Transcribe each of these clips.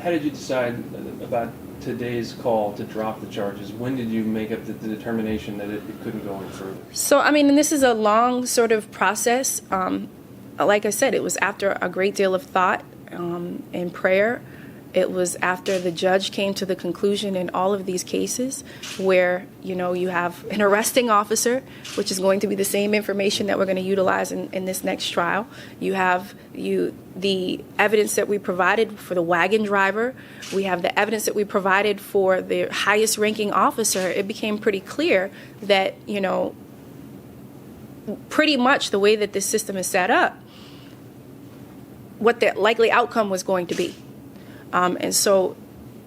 How did you decide about today's call to drop the charges? When did you make up the determination that it couldn't go any further? So, I mean, and this is a long sort of process. Like I said, it was after a great deal of thought and prayer. It was after the judge came to the conclusion in all of these cases where, you know, you have an arresting officer, which is going to be the same information that we're going to utilize in this next trial. You have the evidence that we provided for the wagon driver. We have the evidence that we provided for the highest ranking officer. It became pretty clear that, you know, pretty much the way that this system is set up, what the likely outcome was going to be. And so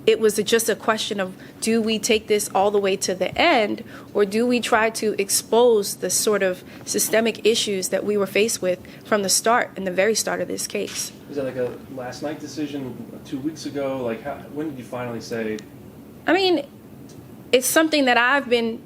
it was just a question of, do we take this all the way to the end, or do we try to expose the sort of systemic issues that we were faced with from the start, in the very start of this case? Was that like a last night decision, 2 weeks ago? Like, when did you finally say? I mean, it's something that I've been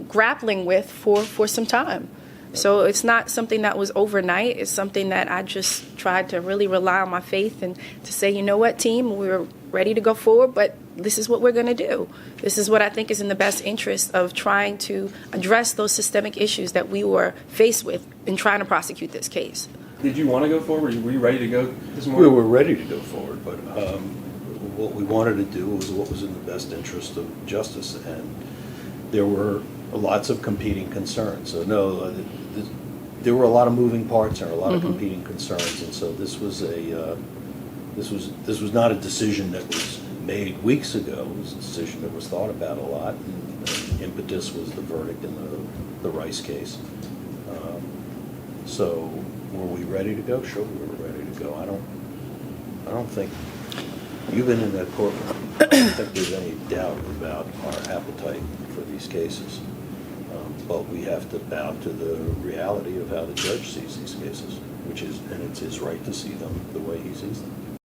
grappling with for some time. So it's not something that was overnight. It's something that I just tried to really rely on my faith and to say, you know what, team, we're ready to go forward, but this is what we're going to do. This is what I think is in the best interest of trying to address those systemic issues that we were faced with in trying to prosecute this case. Did you want to go forward? Were you ready to go this morning? We were ready to go forward, but what we wanted to do was what was in the best interest of justice, and there were lots of competing concerns. So no, there were a lot of moving parts and a lot of competing concerns, and so this was not a decision that was made weeks ago. It was a decision that was thought about a lot, and impetus was the verdict in the Rice case. So were we ready to go? Sure, we were ready to go. I don't think you've been in that courtroom. I don't think there's any doubt about our appetite for these cases. But we have to bow to the reality of how the judge sees these cases, and it's his right to see them the way he sees them.